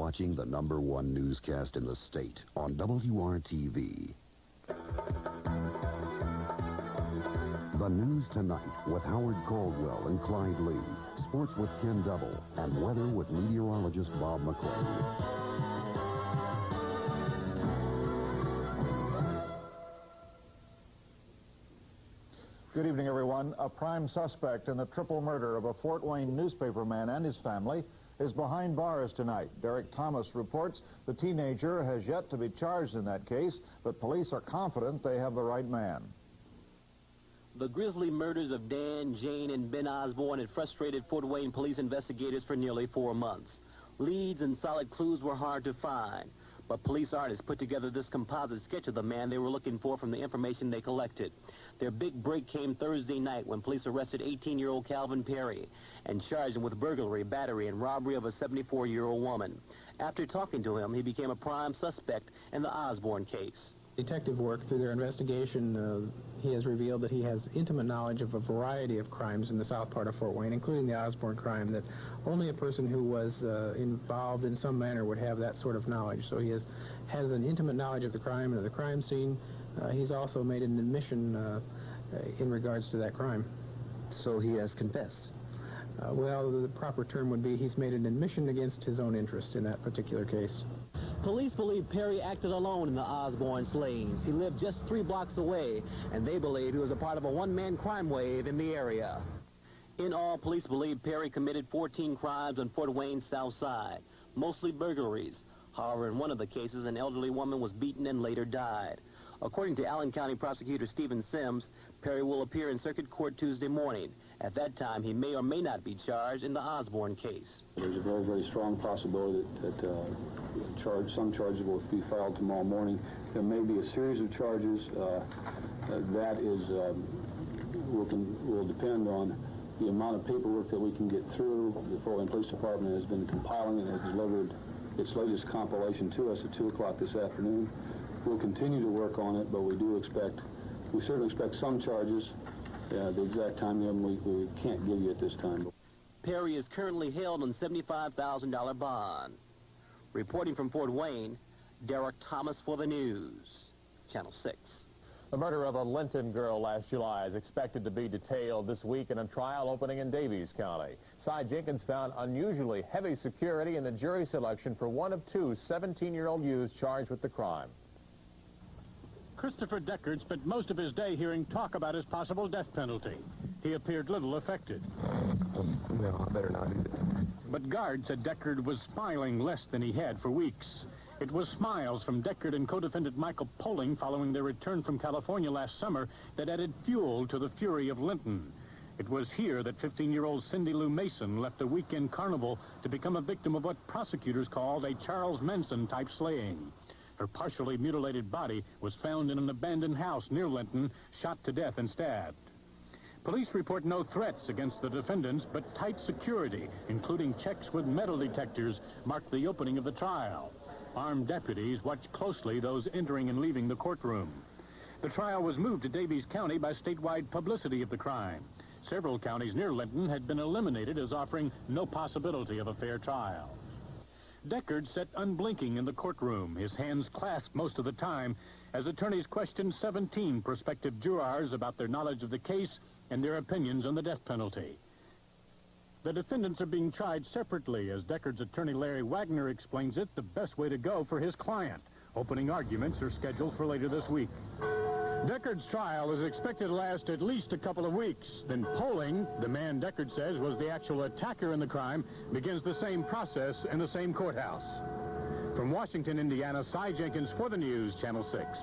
watching the #1 newscast in the state on WRTV. The news tonight with Howard Caldwell and Clyde Lee. Sports with Ken Double. And weather with meteorologist Bob McClay. Good evening, everyone. A prime suspect in the triple murder of a Fort Wayne newspaperman and his family is behind bars tonight. Derek Thomas reports the teenager has yet to be charged in that case, but police are confident they have the right man. The grisly murders of Dan, Jane, and Ben Osborne had frustrated Fort Wayne police investigators for nearly 4 months. Leads and solid clues were hard to find, but police artists put together this composite sketch of the man they were looking for from the information they collected. Their big break came Thursday night when police arrested 18-year-old Calvin Perry and charged him with burglary, battery, and robbery of a 74-year-old woman. After talking to him, he became a prime suspect in the Osborne case. Detective work, through their investigation, he has revealed that he has intimate knowledge of a variety of crimes in the south part of Fort Wayne, including the Osborne crime, that only a person who was involved in some manner would have that sort of knowledge. So he has an intimate knowledge of the crime and of the crime scene. He's also made an admission in regards to that crime. So he has confessed? Well, the proper term would be he's made an admission against his own interest in that particular case. Police believe Perry acted alone in the Osborne slayings. He lived just 3 blocks away, and they believe he was a part of a one-man crime wave in the area. In all, police believe Perry committed 14 crimes on Fort Wayne's south side, mostly burglaries. However, in one of the cases, an elderly woman was beaten and later died. According to Allen County Prosecutor Stephen Sims, Perry will appear in circuit court Tuesday morning. At that time, he may or may not be charged in the Osborne case. There's a very, very strong possibility that some charges will be filed tomorrow morning. There may be a series of charges that is will depend on the amount of paperwork that we can get through. The Fort Wayne Police Department has been compiling and has delivered its latest compilation to us at 2 o'clock this afternoon. We'll continue to work on it, but we certainly expect some charges. The exact time we can't give you at this time. Perry is currently held on $75,000 bond. Reporting from Fort Wayne, Derek Thomas for the News, Channel 6. The murder of a Linton girl last July is expected to be detailed this week in a trial opening in Davies County. Cy Jenkins found unusually heavy security in the jury selection for one of 2 17-year-old youths charged with the crime. Christopher Deckard spent most of his day hearing talk about his possible death penalty. He appeared little affected. No, I better not do that. But guards said Deckard was smiling less than he had for weeks. It was smiles from Deckard and co-defendant Michael Poling following their return from California last summer that added fuel to the fury of Linton. It was here that 15-year-old Cindy Lou Mason left a weekend carnival to become a victim of what prosecutors called a Charles Manson-type slaying. Her partially mutilated body was found in an abandoned house near Linton, shot to death and stabbed. Police report no threats against the defendants, but tight security, including checks with metal detectors, marked the opening of the trial. Armed deputies watched closely those entering and leaving the courtroom. The trial was moved to Davies County by statewide publicity of the crime. Several counties near Linton had been eliminated as offering no possibility of a fair trial. Deckard sat unblinking in the courtroom, his hands clasped most of the time, as attorneys questioned 17 prospective jurors about their knowledge of the case and their opinions on the death penalty. The defendants are being tried separately. As Deckard's attorney Larry Wagner explains it, the best way to go for his client. Opening arguments are scheduled for later this week. Deckard's trial is expected to last at least a couple of weeks. Then Poling, the man Deckard says was the actual attacker in the crime, begins the same process in the same courthouse. From Washington, Indiana, Cy Jenkins for the News, Channel 6.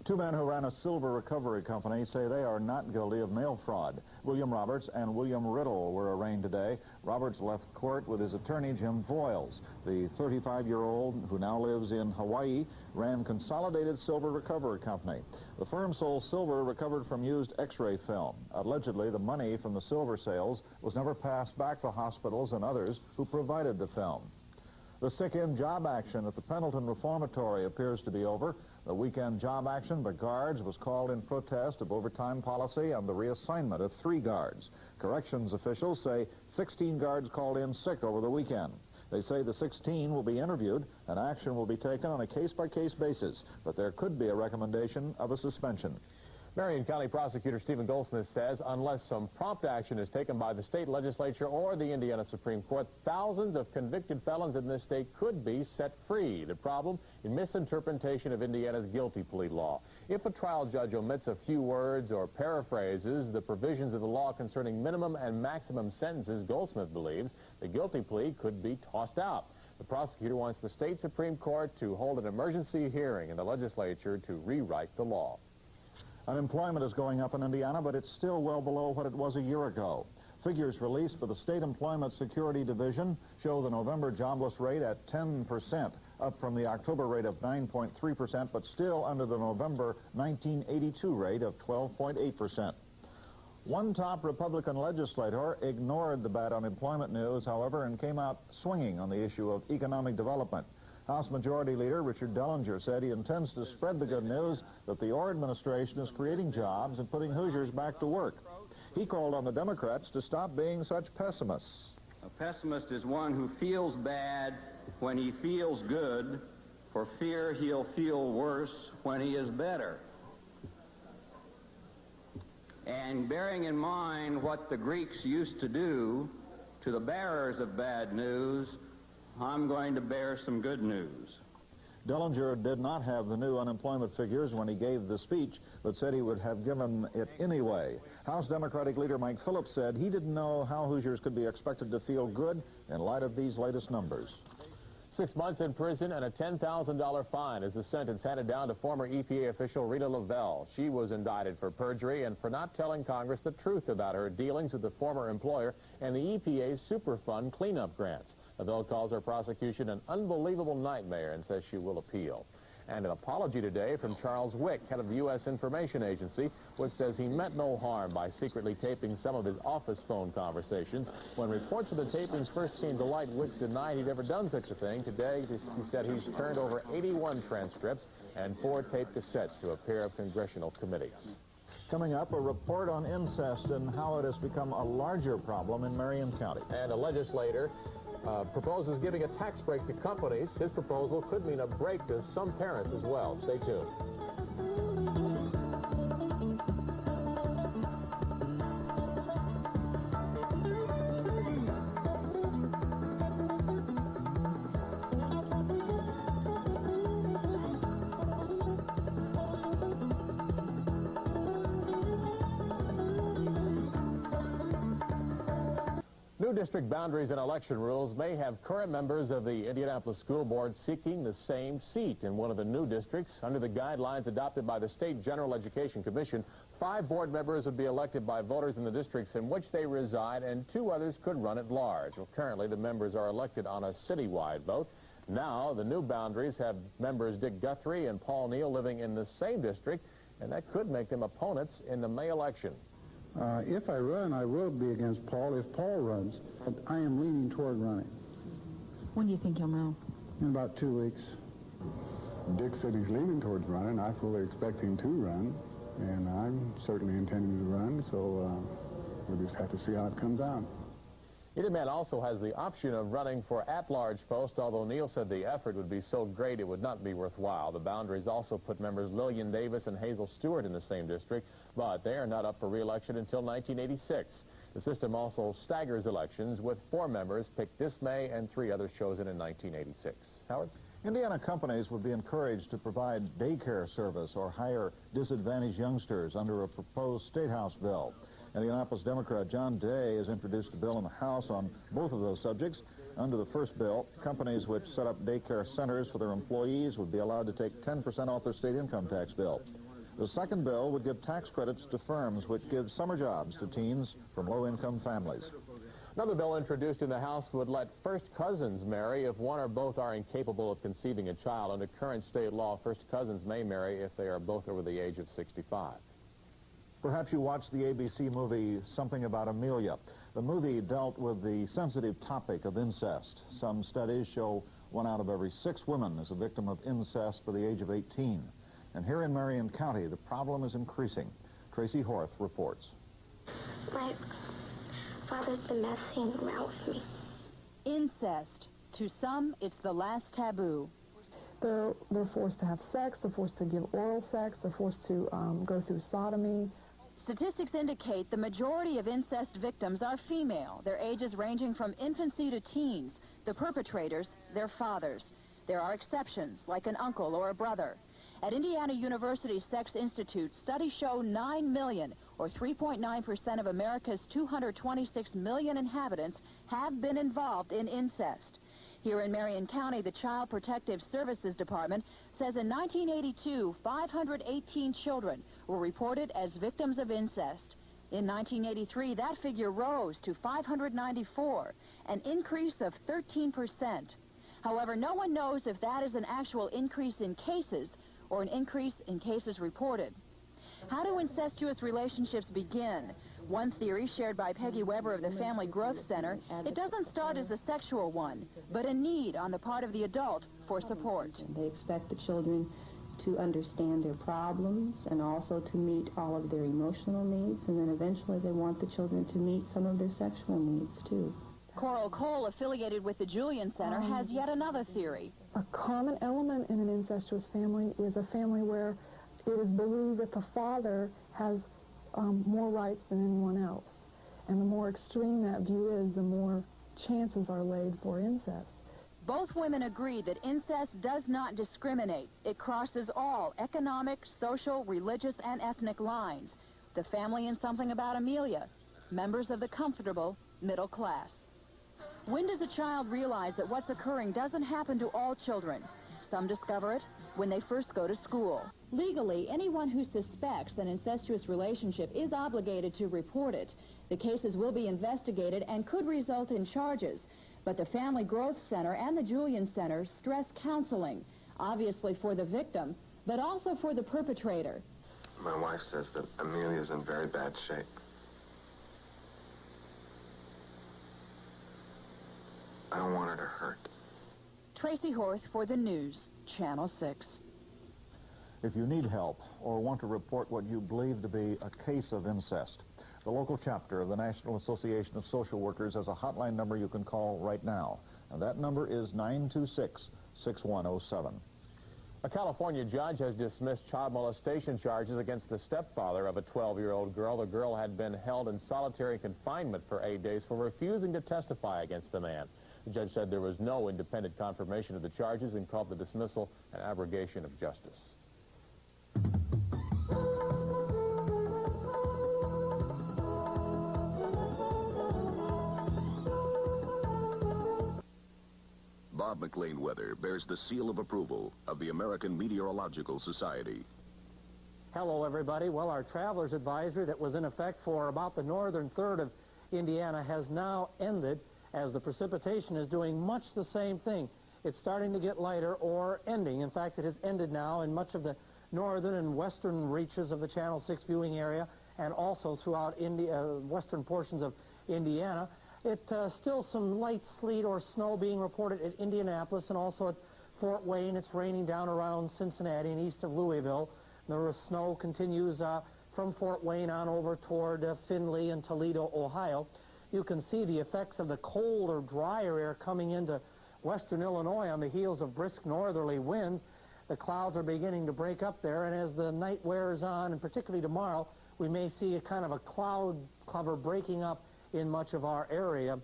2 men who ran a silver recovery company say they are not guilty of mail fraud. William Roberts and William Riddle were arraigned today. Roberts left court with his attorney, Jim Voiles. The 35-year-old, who now lives in Hawaii, ran Consolidated Silver Recovery Company. The firm sold silver recovered from used X-ray film. Allegedly, the money from the silver sales was never passed back to hospitals and others who provided the film. The sick-in job action at the Pendleton Reformatory appears to be over. The weekend job action by guards was called in protest of overtime policy and the reassignment of 3 guards. Corrections officials say 16 guards called in sick over the weekend. They say the 16 will be interviewed and action will be taken on a case-by-case basis, but there could be a recommendation of a suspension. Marion County Prosecutor Stephen Goldsmith says unless some prompt action is taken by the state legislature or the Indiana Supreme Court, thousands of convicted felons in this state could be set free. The problem in misinterpretation of Indiana's guilty plea law. If a trial judge omits a few words or paraphrases the provisions of the law concerning minimum and maximum sentences, Goldsmith believes the guilty plea could be tossed out. The prosecutor wants the state Supreme Court to hold an emergency hearing in the legislature to rewrite the law. Unemployment is going up in Indiana, but it's still well below what it was a year ago. Figures released by the State Employment Security Division show the November jobless rate at 10%, up from the October rate of 9.3%, but still under the November 1982 rate of 12.8%. One top Republican legislator ignored the bad unemployment news, however, and came out swinging on the issue of economic development. House Majority Leader Richard Dellinger said he intends to spread the good news that the Orr administration is creating jobs and putting Hoosiers back to work. He called on the Democrats to stop being such pessimists. A pessimist is one who feels bad when he feels good, for fear he'll feel worse when he is better. And bearing in mind what the Greeks used to do to the bearers of bad news, I'm going to bear some good news. Dellinger did not have the new unemployment figures when he gave the speech, but said he would have given it anyway. House Democratic Leader Mike Phillips said he didn't know how Hoosiers could be expected to feel good in light of these latest numbers. 6 months in prison and a $10,000 fine is the sentence handed down to former EPA official Rita Lavelle. She was indicted for perjury and for not telling Congress the truth about her dealings with the former employer and the EPA's Superfund cleanup grants. Lavelle calls her prosecution an unbelievable nightmare and says she will appeal. And an apology today from Charles Wick, head of the U.S. Information Agency, which says he meant no harm by secretly taping some of his office phone conversations. When reports of the tapings first came to light, Wick denied he'd ever done such a thing. Today, he said he's turned over 81 transcripts and 4 tape cassettes to a pair of congressional committees. Coming up, a report on incest and how it has become a larger problem in Marion County. And a legislator proposes giving a tax break to companies. His proposal could mean a break to some parents as well. Stay tuned. New district boundaries and election rules may have current members of the Indianapolis School Board seeking the same seat in one of the new districts. Under the guidelines adopted by the State General Education Commission, 5 board members would be elected by voters in the districts in which they reside, and 2 others could run at large. Well, currently, the members are elected on a citywide vote. Now, the new boundaries have members Dick Guthrie and Paul Neal living in the same district, and that could make them opponents in the May election. If I run, I will be against Paul if Paul runs. I am leaning toward running. When do you think you'll know? In about 2 weeks. Dick said he's leaning towards running. I fully expect him to run, and I'm certainly intending to run, so we'll just have to see how it comes out. Either man also has the option of running for at-large post, although Neal said the effort would be so great it would not be worthwhile. The boundaries also put members Lillian Davis and Hazel Stewart in the same district, but they are not up for re-election until 1986. The system also staggers elections, with 4 members picked this May and 3 others chosen in 1986. Howard? Indiana companies would be encouraged to provide daycare service or hire disadvantaged youngsters under a proposed State House bill. Indianapolis Democrat John Day has introduced a bill in the House on both of those subjects. Under the first bill, companies which set up daycare centers for their employees would be allowed to take 10% off their state income tax bill. The second bill would give tax credits to firms which give summer jobs to teens from low-income families. Another bill introduced in the House would let first cousins marry if one or both are incapable of conceiving a child. Under current state law, first cousins may marry if they are both over the age of 65. Perhaps you watched the ABC movie Something About Amelia. The movie dealt with the sensitive topic of incest. Some studies show 1 out of every 6 women is a victim of incest by the age of 18. And here in Marion County, the problem is increasing. Tracy Horth reports. My father's been messing around with me. Incest. To some, it's the last taboo. They're forced to have sex, they're forced to give oral sex, they're forced to go through sodomy. Statistics indicate the majority of incest victims are female, their ages ranging from infancy to teens. The perpetrators, their fathers. There are exceptions, like an uncle or a brother. At Indiana University's Sex Institute, studies show 9 million, or 3.9% of America's 226 million inhabitants, have been involved in incest. Here in Marion County, the Child Protective Services Department says in 1982, 518 children were reported as victims of incest. In 1983, that figure rose to 594, an increase of 13%. However, no one knows if that is an actual increase in cases or an increase in cases reported. How do incestuous relationships begin? One theory shared by Peggy Weber of the Family Growth Center, it doesn't start as a sexual one, but a need on the part of the adult for support. They expect the children to understand their problems and also to meet all of their emotional needs, and then eventually they want the children to meet some of their sexual needs too. Coral Cole, affiliated with the Julian Center, has yet another theory. A common element in an incestuous family is a family where it is believed that the father has more rights than anyone else. And the more extreme that view is, the more chances are laid for incest. Both women agree that incest does not discriminate. It crosses all economic, social, religious, and ethnic lines. The family in Something About Amelia, members of the comfortable middle class. When does a child realize that what's occurring doesn't happen to all children? Some discover it when they first go to school. Legally, anyone who suspects an incestuous relationship is obligated to report it. The cases will be investigated and could result in charges. But the Family Growth Center and the Julian Center stress counseling, obviously for the victim, but also for the perpetrator. My wife says that Amelia's in very bad shape. I don't want her to hurt. Tracy Horth for the News, Channel 6. If you need help or want to report what you believe to be a case of incest, the local chapter of the National Association of Social Workers has a hotline number you can call right now, and that number is 926-6107. A California judge has dismissed child molestation charges against the stepfather of a 12-year-old girl. The girl had been held in solitary confinement for 8 days for refusing to testify against the man. The judge said there was no independent confirmation of the charges and called the dismissal an abrogation of justice. Bob McLean weather bears the seal of approval of the American Meteorological Society. Hello, everybody. Well, our traveler's advisory that was in effect for about the northern third of Indiana has now ended, as the precipitation is doing much the same thing. It's starting to get lighter or ending. In fact, it has ended now in much of the northern and western reaches of the Channel 6 viewing area and also throughout western portions of Indiana. Still some light sleet or snow being reported at Indianapolis and also at Fort Wayne. It's raining down around Cincinnati and east of Louisville. The snow continues from Fort Wayne on over toward Findlay and Toledo, Ohio. You can see the effects of the colder, drier air coming into western Illinois on the heels of brisk northerly winds. The clouds are beginning to break up there, and as the night wears on, and particularly tomorrow, we may see a kind of a cloud cover breaking up in much of our area.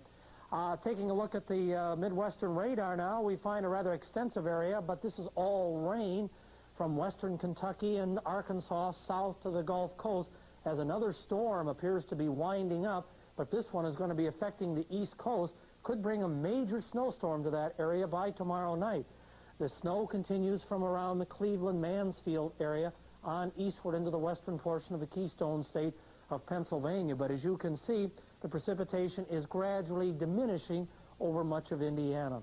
Taking a look at the Midwestern radar now, we find a rather extensive area, but this is all rain from western Kentucky and Arkansas south to the Gulf Coast, as another storm appears to be winding up. But this one is going to be affecting the East Coast, could bring a major snowstorm to that area by tomorrow night. The snow continues from around the Cleveland-Mansfield area on eastward into the western portion of the Keystone State of Pennsylvania. But as you can see, the precipitation is gradually diminishing over much of Indiana.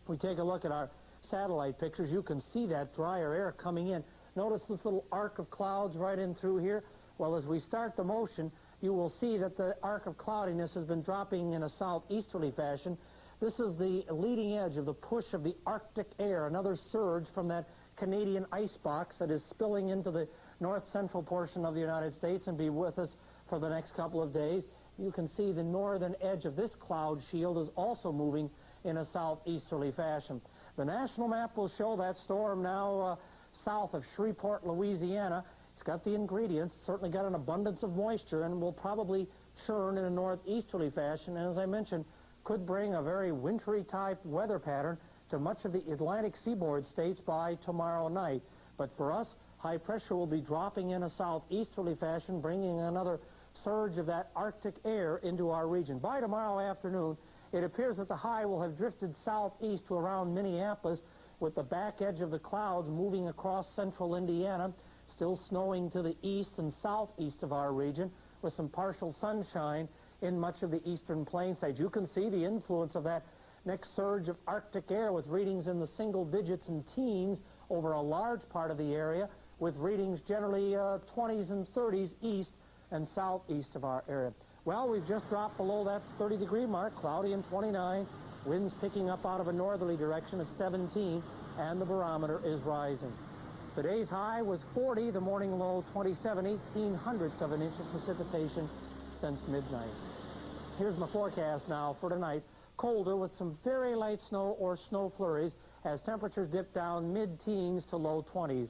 If we take a look at our satellite pictures, you can see that drier air coming in. Notice this little arc of clouds right in through here. Well, as we start the motion, you will see that the arc of cloudiness has been dropping in a southeasterly fashion. This is the leading edge of the push of the Arctic air, another surge from that Canadian icebox that is spilling into the north-central portion of the United States and be with us for the next couple of days. You can see the northern edge of this cloud shield is also moving in a southeasterly fashion. The national map will show that storm now south of Shreveport, Louisiana. It's got the ingredients, certainly got an abundance of moisture, and will probably churn in a northeasterly fashion, and as I mentioned, could bring a very wintry type weather pattern to much of the Atlantic seaboard states by tomorrow night. But for us, high pressure will be dropping in a southeasterly fashion, bringing another surge of that Arctic air into our region. By tomorrow afternoon, it appears that the high will have drifted southeast to around Minneapolis, with the back edge of the clouds moving across central Indiana, still snowing to the east and southeast of our region, with some partial sunshine in much of the eastern plain sides. You can see the influence of that next surge of Arctic air with readings in the single digits and teens over a large part of the area, with readings generally 20s and 30s east and southeast of our area. Well, we've just dropped below that 30-degree mark, cloudy and 29, winds picking up out of a northerly direction at 17, and the barometer is rising. Today's high was 40, the morning low 27, 18/100ths of an inch of precipitation since midnight. Here's my forecast now for tonight. Colder with some very light snow or snow flurries as temperatures dip down mid-teens to low 20s.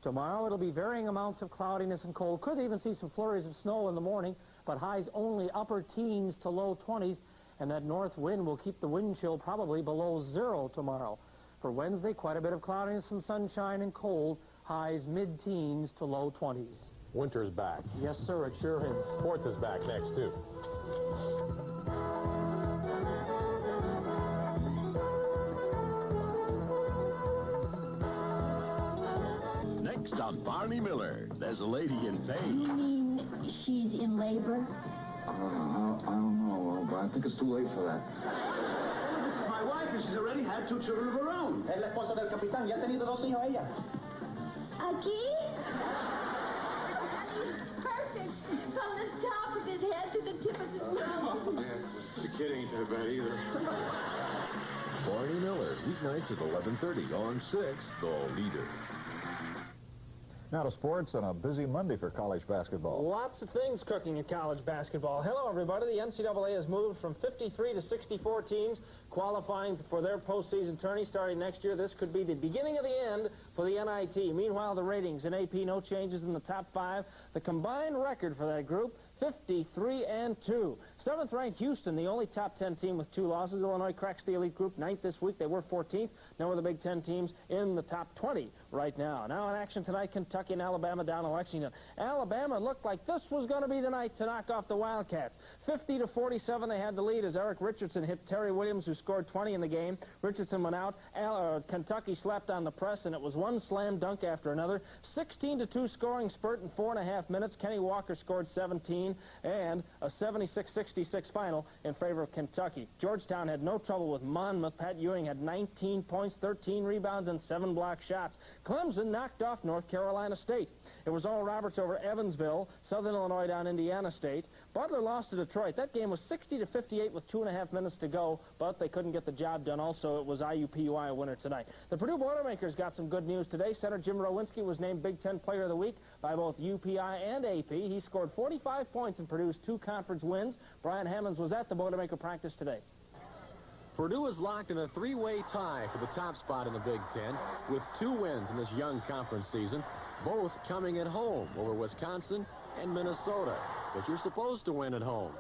Tomorrow it'll be varying amounts of cloudiness and cold. Could even see some flurries of snow in the morning, but highs only upper teens to low 20s, and that north wind will keep the wind chill probably below 0 tomorrow. For Wednesday, quite a bit of cloudiness, some sunshine and cold, highs mid-teens to low 20s. Winter's back. Yes, sir, it sure is. Sports is back next, too. Next on Barney Miller, there's a lady in pain. You mean she's in labor? I don't know, but I think it's too late for that. This is my wife, and she's already had 2 children of her own. Es la esposa del capitán. Ya ha tenido 2 hijos ella. Aquí? Perfect. From the top of his head to the tip of his nose. The kid ain't that bad either. Barney Miller, weeknights at 11:30 on 6, The Leader. Now to sports and a busy Monday for college basketball. Lots of things cooking in college basketball. Hello, everybody. The NCAA has moved from 53 to 64 teams qualifying for their postseason tourney starting next year. This could be the beginning of the end for the NIT. Meanwhile, the ratings in AP, no changes in the top 5. The combined record for that group, 53-2. 7th-ranked Houston, the only top 10 team with 2 losses. Illinois cracks the elite group 9th this week. They were 14th. Now we're the Big Ten teams in the top 20 right now. Now in action tonight, Kentucky and Alabama down in Lexington. Alabama looked like this was going to be the night to knock off the Wildcats. 50-47, they had the lead as Eric Richardson hit Terry Williams, who scored 20 in the game. Richardson went out. Kentucky slept on the press, and it was one slam dunk after another. 16-2 scoring spurt in 4.5 minutes. Kenny Walker scored 17, and a 76-66 final in favor of Kentucky. Georgetown had no trouble with Monmouth. Pat Ewing had 19 points, 13 rebounds, and 7 block shots. Clemson knocked off North Carolina State. It was Oral Roberts over Evansville, Southern Illinois down Indiana State. Butler lost to Detroit. That game was 60-58 with 2.5 minutes to go, but they couldn't get the job done. Also, it was IUPUI a winner tonight. The Purdue Boilermakers got some good news today. Center Jim Rowinski was named Big Ten Player of the Week by both UPI and AP. He scored 45 points and produced 2 conference wins. Brian Hammonds was at the Boilermaker practice today. Purdue is locked in a 3-way tie for the top spot in the Big Ten with 2 wins in this young conference season, both coming at home over Wisconsin and Minnesota. But you're supposed to win at home.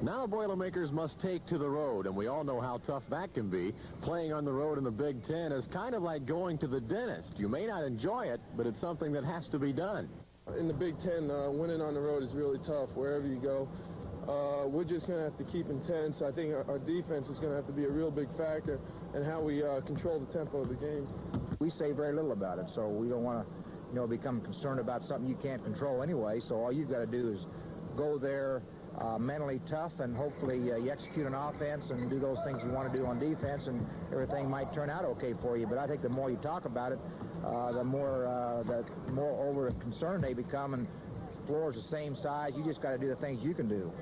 Now Boilermakers must take to the road, and we all know how tough that can be. Playing on the road in the Big Ten is kind of like going to the dentist. You may not enjoy it, but it's something that has to be done. In the Big Ten, winning on the road is really tough wherever you go. We're just going to have to keep intense. I think our defense is going to have to be a real big factor in how we control the tempo of the game. We say very little about it, so we don't want to, become concerned about something you can't control anyway. So all you've got to do is go there mentally tough, and hopefully you execute on offense and do those things you want to do on defense, and everything might turn out okay for you. But I think the more you talk about it, the more over concerned they become, and the floor's the same size. You just got to do the things you can do.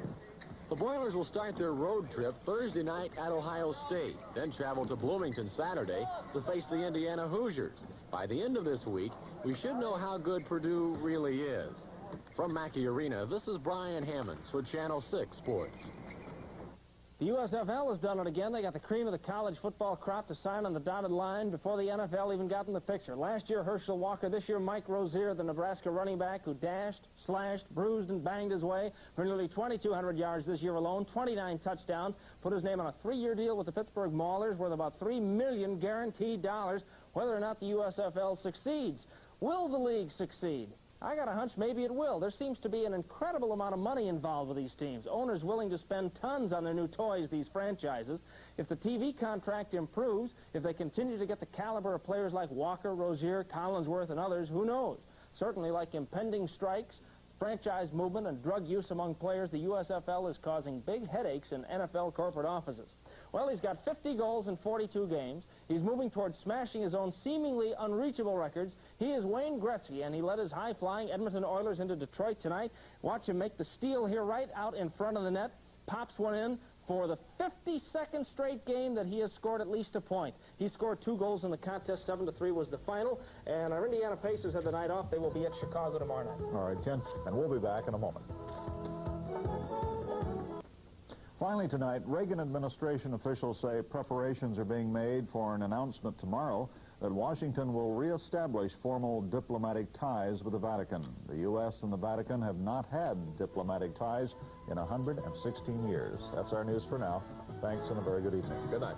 The Boilers will start their road trip Thursday night at Ohio State, then travel to Bloomington Saturday to face the Indiana Hoosiers. By the end of this week, we should know how good Purdue really is. From Mackey Arena, this is Brian Hammonds for Channel 6 Sports. The USFL has done it again. They got the cream of the college football crop to sign on the dotted line before the NFL even got in the picture. Last year, Herschel Walker. This year, Mike Rozier, the Nebraska running back who dashed, slashed, bruised, and banged his way for nearly 2,200 yards this year alone, 29 touchdowns, put his name on a 3-year deal with the Pittsburgh Maulers worth about $3 million guaranteed dollars, whether or not the USFL succeeds. Will the league succeed? I got a hunch maybe it will. There seems to be an incredible amount of money involved with these teams. Owners willing to spend tons on their new toys, these franchises. If the TV contract improves, if they continue to get the caliber of players like Walker, Rozier, Collinsworth, and others, who knows? Certainly, like impending strikes, franchise movement, and drug use among players, the USFL is causing big headaches in NFL corporate offices. Well, he's got 50 goals in 42 games. He's moving towards smashing his own seemingly unreachable records. He is Wayne Gretzky, and he led his high-flying Edmonton Oilers into Detroit tonight. Watch him make the steal here right out in front of the net. Pops one in for the 52nd straight game that he has scored at least a point. He scored 2 goals in the contest. 7-3 was the final. And our Indiana Pacers have the night off. They will be at Chicago tomorrow night. All right, Ken, and we'll be back in a moment. Finally tonight, Reagan administration officials say preparations are being made for an announcement tomorrow that Washington will reestablish formal diplomatic ties with the Vatican. The U.S. and the Vatican have not had diplomatic ties in 116 years. That's our news for now. Thanks and a very good evening. Good night.